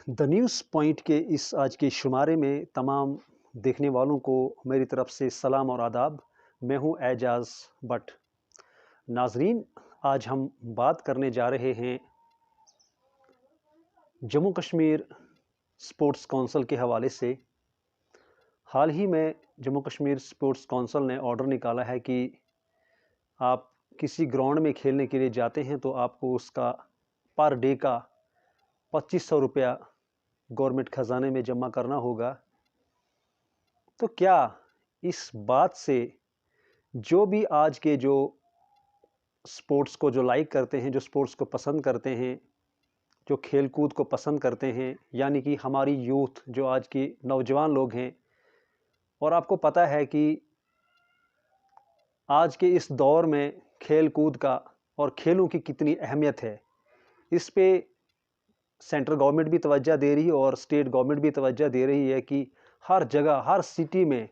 The news point के इस आज के शुमारे में तमाम देखने वालों को मेरी तरफ से सलाम और आदाब। मैं हूं एजाज बट। नाजरीन, आज हम बात करने जा रहे हैं जम्मू कश्मीर स्पोर्ट्स काउंसिल के हवाले से। हाल ही में जम्मू कश्मीर स्पोर्ट्स काउंसिल ने ऑर्डर निकाला है कि आप किसी ग्राउंड में खेलने के लिए जाते हैं तो आपको उसका पर डे का 2500 रुपया गवर्नमेंट ख़जाने में जमा करना होगा। तो क्या इस बात से जो भी आज के जो स्पोर्ट्स को जो लाइक करते हैं, जो स्पोर्ट्स को पसंद करते हैं, जो खेल कूद को पसंद करते हैं, यानी कि हमारी यूथ जो आज की नौजवान लोग हैं, और आपको पता है कि आज के इस दौर में खेल कूद का और खेलों की कितनी अहमियत है, इस पे सेंट्रल गवर्नमेंट भी तवज्जो दे रही है और स्टेट गवर्नमेंट भी तवज्जो दे रही है कि हर जगह, हर सिटी में,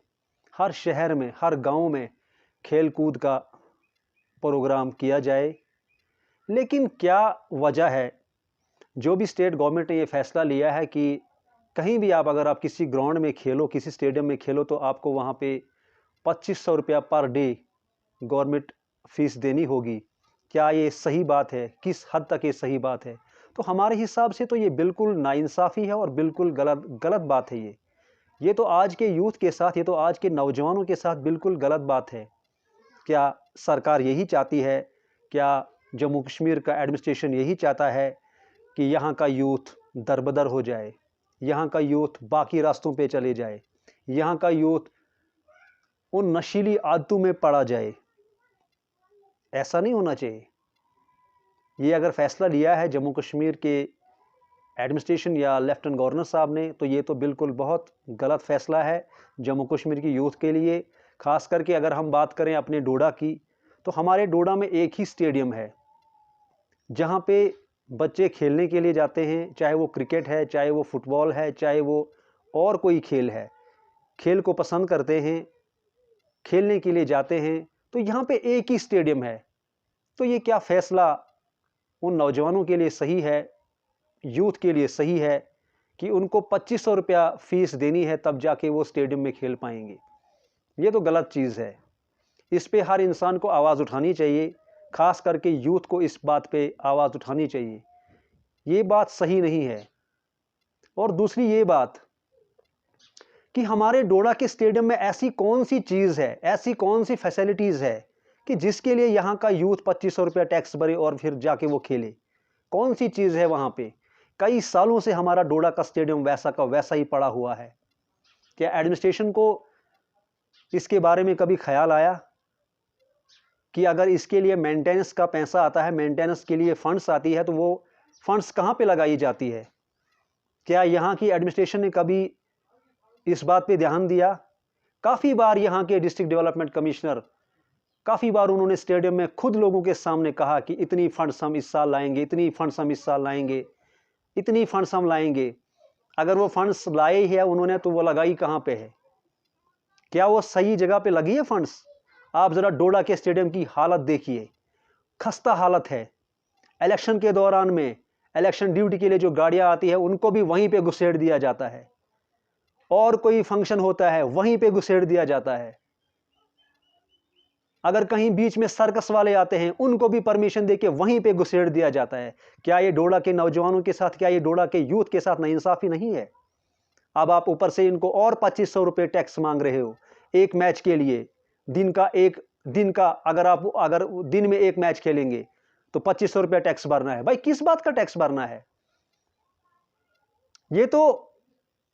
हर शहर में, हर गांव में खेल कूद का प्रोग्राम किया जाए। लेकिन क्या वजह है, जो भी स्टेट गवर्नमेंट ने ये फैसला लिया है कि कहीं भी अगर आप किसी ग्राउंड में खेलो, किसी स्टेडियम में खेलो, तो आपको वहाँ पे 2500 रुपया पर डे गवर्नमेंट फीस देनी होगी। क्या ये सही बात है? किस हद तक ये सही बात है? तो हमारे हिसाब से तो ये बिल्कुल नाइंसाफ़ी है और बिल्कुल गलत बात है। ये तो आज के यूथ के साथ, ये तो आज के नौजवानों के साथ बिल्कुल गलत बात है। क्या सरकार यही चाहती है? क्या जम्मू कश्मीर का एडमिनिस्ट्रेशन यही चाहता है कि यहाँ का यूथ दरबदर हो जाए, यहाँ का यूथ बाकी रास्तों पे चले जाए, यहाँ का यूथ उन नशीली आदतों में पड़ा जाए? ऐसा नहीं होना चाहिए। ये अगर फैसला लिया है जम्मू कश्मीर के एडमिनिस्ट्रेशन या लेफ्टिनेंट गवर्नर साहब ने, तो ये तो बिल्कुल बहुत गलत फैसला है जम्मू कश्मीर की यूथ के लिए। ख़ास करके अगर हम बात करें अपने डोडा की, तो हमारे डोडा में एक ही स्टेडियम है जहाँ पे बच्चे खेलने के लिए जाते हैं, चाहे वो क्रिकेट है, चाहे वो फुटबॉल है, चाहे वो और कोई खेल है। खेल को पसंद करते हैं, खेलने के लिए जाते हैं, तो यहाँ पे एक ही स्टेडियम है। तो ये क्या फ़ैसला उन नौजवानों के लिए सही है, यूथ के लिए सही है कि उनको 2500 रुपया फ़ीस देनी है तब जाके वो स्टेडियम में खेल पाएंगे? ये तो गलत चीज़ है। इस पे हर इंसान को आवाज़ उठानी चाहिए, ख़ास करके यूथ को इस बात पे आवाज़ उठानी चाहिए। ये बात सही नहीं है। और दूसरी ये बात कि हमारे डोडा के स्टेडियम में ऐसी कौन सी चीज़ है, ऐसी कौन सी फैसिलिटीज़ है कि जिसके लिए यहाँ का यूथ 2500 रुपया टैक्स भरे और फिर जाके वो खेले? कौन सी चीज़ है वहाँ पे? कई सालों से हमारा डोडा का स्टेडियम वैसा का वैसा ही पड़ा हुआ है। क्या एडमिनिस्ट्रेशन को इसके बारे में कभी ख्याल आया कि अगर इसके लिए मेंटेनेंस का पैसा आता है, मेंटेनेंस के लिए फंड्स आती है, तो वो फंड्स कहाँ पे लगाई जाती है? क्या यहाँ की एडमिनिस्ट्रेशन ने कभी इस बात पे ध्यान दिया? काफ़ी बार यहाँ के डिस्ट्रिक्ट डेवलपमेंट कमिश्नर, काफ़ी बार उन्होंने स्टेडियम में खुद लोगों के सामने कहा कि इतनी फंड्स हम इस साल लाएंगे, इतनी फंड्स हम इस साल लाएंगे, इतनी फंड्स हम लाएंगे। अगर वो फंड्स लाए ही है उन्होंने, तो वो लगाई कहाँ पे है? क्या वो सही जगह पे लगी है फंड्स? आप ज़रा डोडा के स्टेडियम की हालत देखिए, खस्ता हालत है। इलेक्शन के दौरान में इलेक्शन ड्यूटी के लिए जो गाड़ियाँ आती है उनको भी वहीं पे घुसेड़ दिया जाता है, और कोई फंक्शन होता है वहीं पे घुसेड़ दिया जाता है। अगर कहीं बीच में सर्कस वाले आते हैं उनको भी परमिशन देके वहीं पे घुसेड़ दिया जाता है। क्या ये डोडा के नौजवानों के साथ, क्या ये डोडा के यूथ के साथ नाइंसाफ़ी नहीं है? अब आप ऊपर से इनको और 2500 रुपये टैक्स मांग रहे हो एक मैच के लिए। दिन का अगर दिन में एक मैच खेलेंगे तो 2500 रुपया टैक्स भरना है। भाई किस बात का टैक्स भरना है? ये तो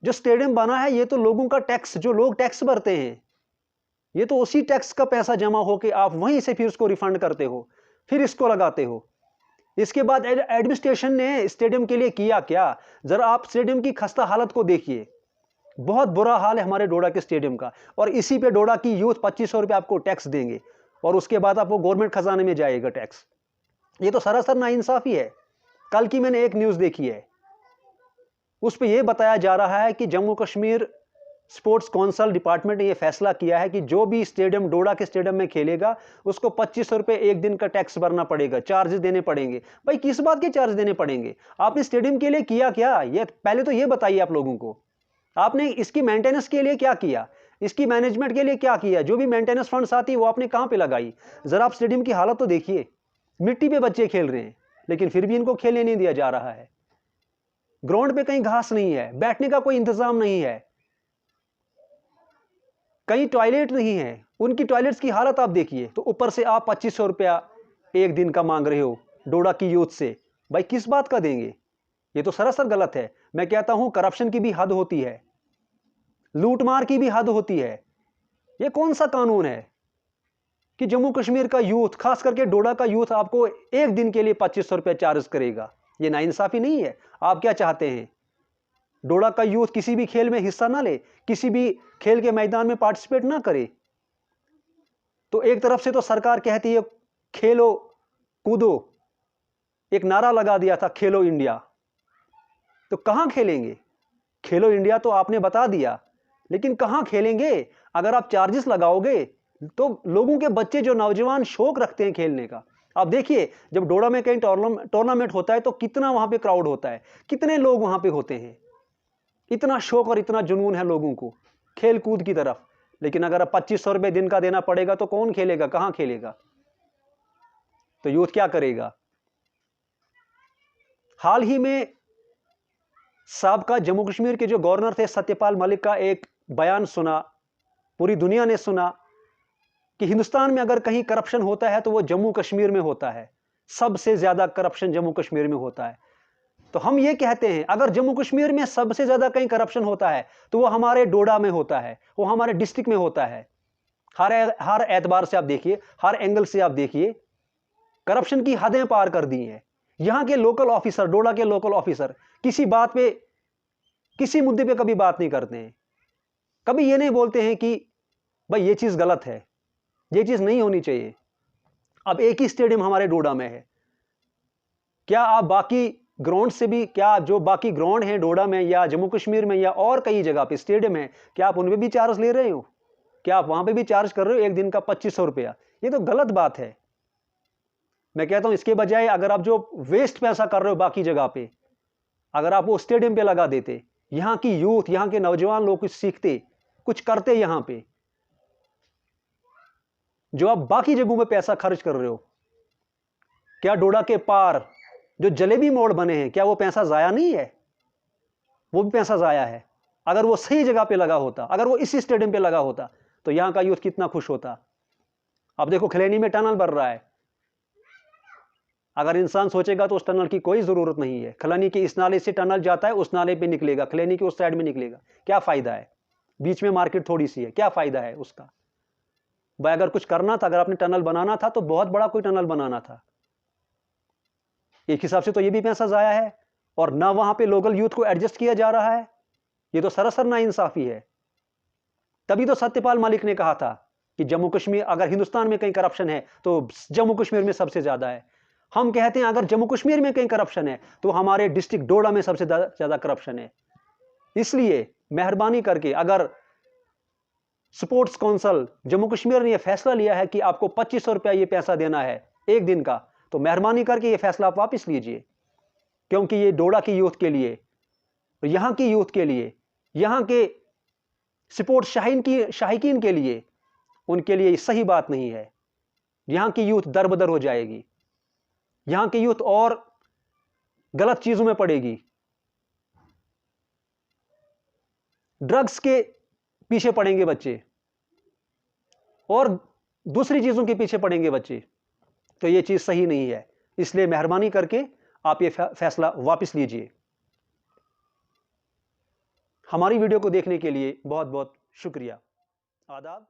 जो स्टेडियम बना है, ये तो लोगों का टैक्स, जो लोग टैक्स भरते हैं, ये तो उसी टैक्स का पैसा जमा हो के आप वहीं से फिर उसको रिफंड करते हो, फिर इसको लगाते हो। इसके बाद एडमिनिस्ट्रेशन ने स्टेडियम के लिए किया क्या? जरा आप स्टेडियम की खस्ता हालत को देखिए। बहुत बुरा हाल है हमारे डोडा के स्टेडियम का, और इसी पे डोडा की यूथ 2500 रुपये आपको टैक्स देंगे और उसके बाद आपको गवर्नमेंट खजाने में जाएगा टैक्स। ये तो सरासर नाइंसाफ़ी है। कल की मैंने एक न्यूज़ देखी है, उस पर यह बताया जा रहा है कि Jammu Kashmir sports council department ने यह फैसला किया है कि जो भी स्टेडियम, डोडा के स्टेडियम में खेलेगा उसको 2500 रुपये एक दिन का टैक्स भरना पड़ेगा, चार्जेस देने पड़ेंगे। भाई किस बात के चार्ज देने पड़ेंगे? आपने स्टेडियम के लिए किया क्या? ये पहले तो ये बताइए आप लोगों को, आपने इसकी मेंटेनेंस के लिए क्या किया, इसकी मैनेजमेंट के लिए क्या किया? जो भी मेंटेनेंस फंड्स आती है वो आपने कहां पे लगाई? जरा आप स्टेडियम की हालत तो देखिए, मिट्टी पे बच्चे खेल रहे हैं, लेकिन फिर भी इनको खेलने नहीं दिया जा रहा है। ग्राउंड पे कहीं घास नहीं है, बैठने का कोई इंतजाम नहीं है, कहीं टॉयलेट नहीं है, उनकी टॉयलेट्स की हालत आप देखिए। तो ऊपर से आप 2500 रुपया एक दिन का मांग रहे हो डोडा की यूथ से। भाई किस बात का देंगे? ये तो सरासर गलत है। मैं कहता हूं करप्शन की भी हद होती है, लूटमार की भी हद होती है। ये कौन सा कानून है कि जम्मू कश्मीर का यूथ, खास करके डोडा का यूथ, आपको एक दिन के लिए 2500 रुपया चार्ज करेगा? ये नाइंसाफी नहीं है? आप क्या चाहते हैं? डोडा का यूथ किसी भी खेल में हिस्सा ना ले, किसी भी खेल के मैदान में पार्टिसिपेट ना करे? तो एक तरफ से तो सरकार कहती है खेलो कूदो, एक नारा लगा दिया था खेलो इंडिया, तो कहां खेलेंगे? खेलो इंडिया तो आपने बता दिया, लेकिन कहां खेलेंगे? अगर आप चार्जेस लगाओगे तो लोगों के बच्चे, जो नौजवान शौक रखते हैं खेलने का, आप देखिए जब डोडा में कहीं टूर्नामेंट होता है तो कितना वहां पे क्राउड होता है, कितने लोग वहां पे होते हैं, इतना शौक और इतना जुनून है लोगों को खेल कूद की तरफ। लेकिन अगर 2500 रुपये दिन का देना पड़ेगा तो कौन खेलेगा, कहां खेलेगा? तो यूथ क्या करेगा? हाल ही में साबका जम्मू कश्मीर के जो गवर्नर थे सत्यपाल मलिक का एक बयान सुना, पूरी दुनिया ने सुना कि हिंदुस्तान में अगर कहीं करप्शन होता है तो वो जम्मू कश्मीर में होता है, सबसे ज्यादा करप्शन जम्मू कश्मीर में होता है। तो हम ये कहते हैं अगर जम्मू कश्मीर में सबसे ज्यादा कहीं करप्शन होता है तो वो हमारे डोडा में होता है, वो हमारे डिस्ट्रिक्ट में होता है। हर एतबार से आप देखिए, हर एंगल से आप देखिए, करप्शन की हदें पार कर दी हैं। यहां के लोकल ऑफिसर, डोडा के लोकल ऑफिसर किसी बात पे, किसी मुद्दे पे कभी बात नहीं करते हैं, कभी ये नहीं बोलते हैं कि भाई ये चीज गलत है, ये चीज नहीं होनी चाहिए। अब एक ही स्टेडियम हमारे डोडा में है, क्या आप बाकी ग्राउंड से भी, क्या जो बाकी ग्राउंड हैं डोडा में या जम्मू कश्मीर में या और कई जगह पे स्टेडियम है, क्या आप उनपे भी चार्ज ले रहे हो? क्या आप वहां पे भी चार्ज कर रहे हो एक दिन का 2500 रुपया? ये तो गलत बात है। मैं कहता हूं इसके बजाय अगर आप जो वेस्ट पैसा कर रहे हो बाकी जगह पे, अगर आप वो स्टेडियम पे लगा देते, यहां की यूथ, यहां के नौजवान लोग कुछ सीखते, कुछ करते यहां पे। जो आप बाकी जगहों पे पैसा खर्च कर रहे हो, क्या डोडा के पार जो जलेबी मोड़ बने हैं, क्या वो पैसा जाया नहीं है? वो भी पैसा जाया है। अगर वो सही जगह पे लगा होता, अगर वो इसी स्टेडियम पे लगा होता, तो यहां का यूथ कितना खुश होता। अब देखो खलैनी में टनल बन रहा है, अगर इंसान सोचेगा तो उस टनल की कोई जरूरत नहीं है। खलैनी के इस नाले से टनल जाता है, उस नाले पे निकलेगा, खलैनी के उस साइड में निकलेगा, क्या फायदा है? बीच में मार्केट थोड़ी सी है, क्या फायदा है उसका? भाई अगर कुछ करना था, अगर आपने टनल बनाना था तो बहुत बड़ा कोई टनल बनाना था। एक हिसाब से तो ये भी पैसा जाया है, और ना वहां पे लोकल यूथ को एडजस्ट किया जा रहा है। ये तो सरासर नाइंसाफी है। तभी तो सत्यपाल मलिक ने कहा था कि जम्मू कश्मीर, अगर हिंदुस्तान में कहीं करप्शन है तो जम्मू कश्मीर में सबसे ज्यादा है। हम कहते हैं अगर जम्मू कश्मीर में कहीं करप्शन है तो हमारे डिस्ट्रिक्ट डोडा में सबसे ज्यादा करप्शन है। इसलिए मेहरबानी करके, अगर स्पोर्ट्स काउंसिल जम्मू कश्मीर ने यह फैसला लिया है कि आपको 2500 रुपया ये पैसा देना है एक दिन का, तो मेहरबानी करके ये फैसला आप वापस लीजिए, क्योंकि ये डोडा की यूथ के लिए, यहां की यूथ के लिए, यहां के स्पोर्ट्स शाहीकीन के लिए, उनके लिए सही बात नहीं है। यहां की यूथ दरबदर हो जाएगी, यहां की यूथ और गलत चीजों में पड़ेगी, ड्रग्स के पीछे पड़ेंगे बच्चे और दूसरी चीजों के पीछे पड़ेंगे बच्चे। तो यह चीज सही नहीं है। इसलिए मेहरबानी करके आप ये फैसला वापस लीजिए। हमारी वीडियो को देखने के लिए बहुत बहुत शुक्रिया। आदाब।